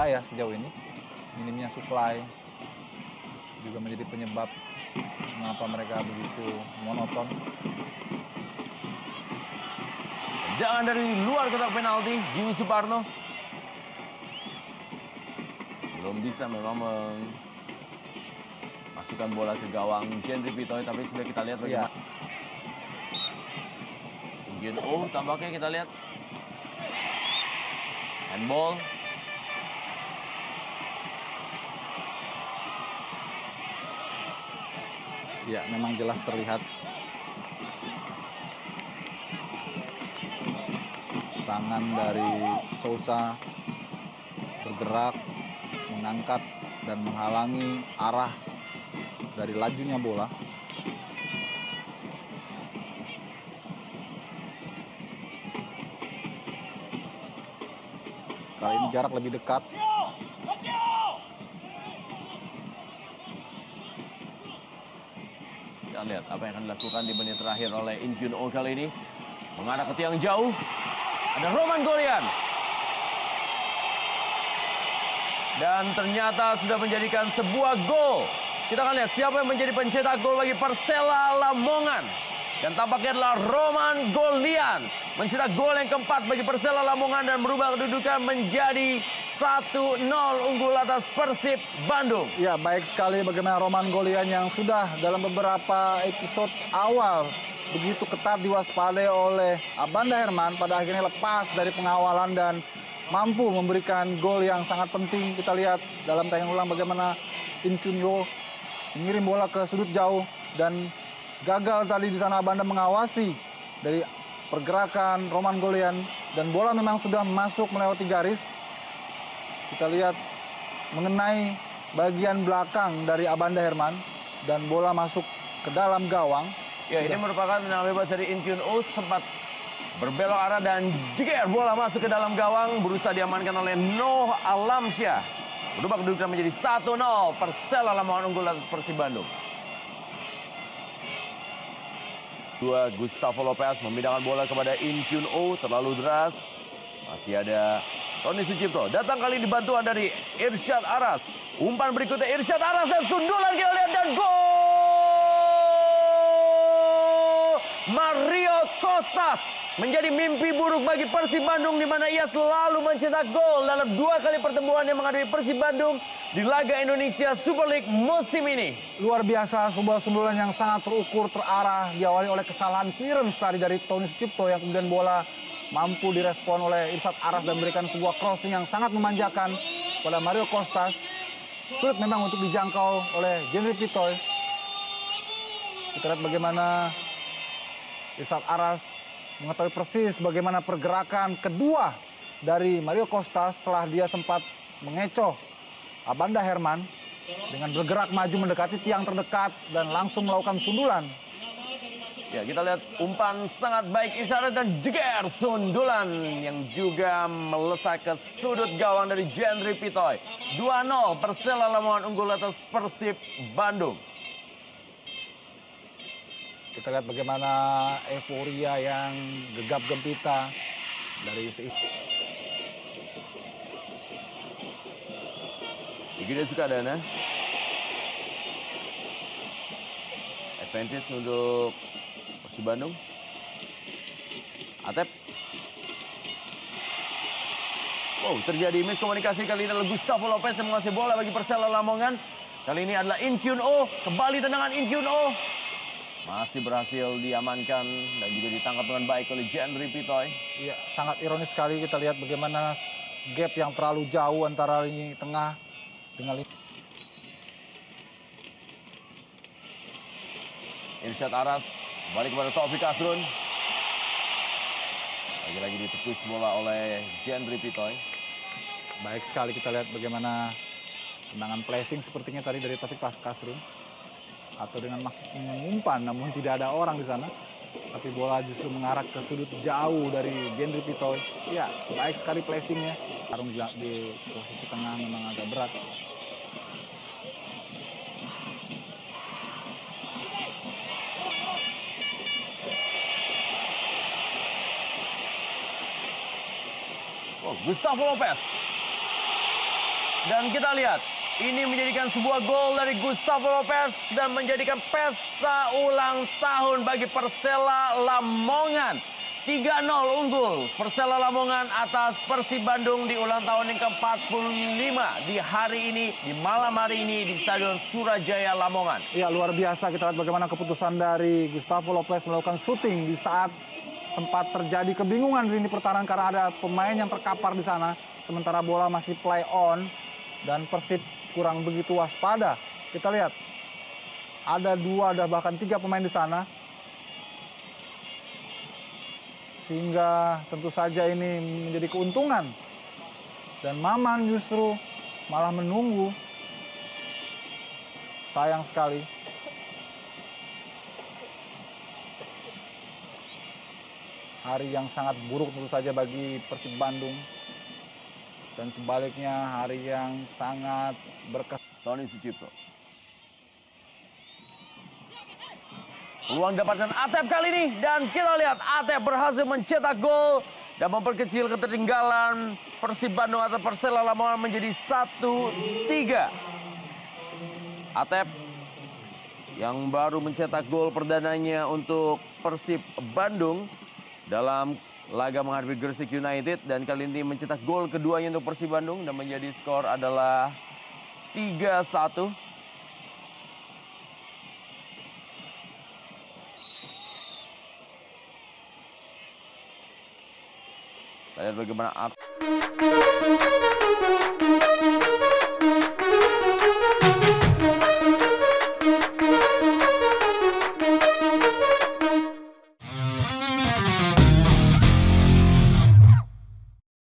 daya sejauh ini. Minimnya supply juga menjadi penyebab mengapa mereka begitu monoton. Jangan dari luar kotak penalti, Jimmy Suparno. Belum bisa memang memasukkan bola ke gawang Jendri Pitoy, tapi sudah kita lihat bagaimana. Oh, tampaknya kita lihat. Handball. Ya, memang jelas terlihat tangan dari Sousa bergerak, mengangkat dan menghalangi arah dari lajunya bola. Kali ini jarak lebih dekat. Kita lihat apa yang akan dilakukan di menit terakhir oleh In Kyun Oh kali ini. Mengarah ke tiang jauh. Ada Roman Golian. Dan ternyata sudah menjadikan sebuah gol. Kita akan lihat siapa yang menjadi pencetak gol bagi Persela Lamongan. Dan tampaknya adalah Roman Golian. Mencetak gol yang keempat bagi Persela Lamongan dan merubah kedudukan menjadi 1-0 unggul atas Persib Bandung. Ya, baik sekali bagaimana Roman Golian yang sudah dalam beberapa episode awal begitu ketat diwaspadai oleh Abanda Herman, pada akhirnya lepas dari pengawalan dan mampu memberikan gol yang sangat penting. Kita lihat dalam tayangan ulang bagaimana In Kyun Oh mengirim bola ke sudut jauh dan gagal tadi di sana Abanda mengawasi dari pergerakan Roman Golian dan bola memang sudah masuk melewati garis. Kita lihat mengenai bagian belakang dari Abanda Herman dan bola masuk ke dalam gawang. Ya, ini merupakan tendangan bebas dari In Kyun Oh, sempat berbelok arah dan jeger bola masuk ke dalam gawang, berusaha diamankan oleh Noh Alamsyah. Berubah kedudukan menjadi 1-0, Persela Lamongan unggul atas Persib Bandung. Gustavo Lopez memindahkan bola kepada In Kyun Oh, terlalu deras. Masih ada Tony Sucipto, datang kali dibantuan dari Irsyad Aras. Umpan berikutnya Irsyad Aras dan sundulan kita lihat dan gol! Mario Kostas menjadi mimpi buruk bagi Persib Bandung di mana ia selalu mencetak gol dalam 2 kali pertemuan yang menghadapi Persib Bandung di laga Indonesia Super League musim ini. Luar biasa, sebuah sundulan yang sangat terukur, terarah, diawali oleh kesalahan clearance tadi dari Tony Sucipto yang kemudian bola mampu direspon oleh Irsyad Aras dan memberikan sebuah crossing yang sangat memanjakan pada Mario Kostas. Sulit memang untuk dijangkau oleh Jendri Pitoy. Kita lihat bagaimana Irsyad Aras mengetahui persis bagaimana pergerakan kedua dari Mario Kostas setelah dia sempat mengecoh Abanda Herman dengan bergerak maju mendekati tiang terdekat dan langsung melakukan sundulan. Ya, kita lihat umpan sangat baik Irsyad dan jeger sundulan yang juga melesat ke sudut gawang dari Jendri Pitoy. 2-0 Persela Lamongan unggul atas Persib Bandung. Kita lihat bagaimana euforia yang gegap gempita dari Igede Sukadana. Advantage untuk Persib Bandung. Atep. Oh, terjadi miskomunikasi kali ini adalah Gustavo Lopez yang menguasai bola bagi Persela Lamongan. Kali ini adalah In Kyun Oh. Kembali tendangan In Kyun Oh. Masih berhasil diamankan dan juga ditangkap dengan baik oleh Jendri Pitoy. Iya, sangat ironis sekali kita lihat bagaimana gap yang terlalu jauh antara lini tengah dengan lini. Irsyad Aras balik kepada Taufik Asrun. Lagi-lagi ditepis bola oleh Jendri Pitoy. Baik sekali kita lihat bagaimana tendangan placing sepertinya tadi dari Taufik Asrun. Atau dengan maksud mengumpan namun tidak ada orang di sana. Tapi bola justru mengarah ke sudut jauh dari Jendri Pitoy. Ya, baik sekali placingnya. Tarung di posisi tengah memang agak berat. Oh, Gustavo Lopez. Dan kita lihat, ini menjadikan sebuah gol dari Gustavo Lopez dan menjadikan pesta ulang tahun bagi Persela Lamongan. 3-0 unggul Persela Lamongan atas Persib Bandung di ulang tahun yang ke-45 di hari ini, di malam hari ini di Stadion Surajaya Lamongan. Ya, luar biasa. Kita lihat bagaimana keputusan dari Gustavo Lopez melakukan syuting di saat sempat terjadi kebingungan di lini pertahanan karena ada pemain yang terkapar di sana. Sementara bola masih play on dan Persib kurang begitu waspada. Kita lihat ada 2, ada bahkan 3 pemain di sana. Sehingga tentu saja ini menjadi keuntungan. Dan Maman justru malah menunggu. Sayang sekali. Hari yang sangat buruk tentu saja bagi Persib Bandung. Dan sebaliknya hari yang sangat berkesan. Tony Sucipto. Peluang dapatkan Atep kali ini dan kita lihat Atep berhasil mencetak gol dan memperkecil ketertinggalan Persib Bandung atau Persela Lamongan menjadi 1-3. Atep yang baru mencetak gol perdananya untuk Persib Bandung dalam laga menghadapi Gresik United dan kali ini mencetak gol keduanya untuk Persib Bandung dan menjadi skor adalah 3-1. Kita lihat bagaimana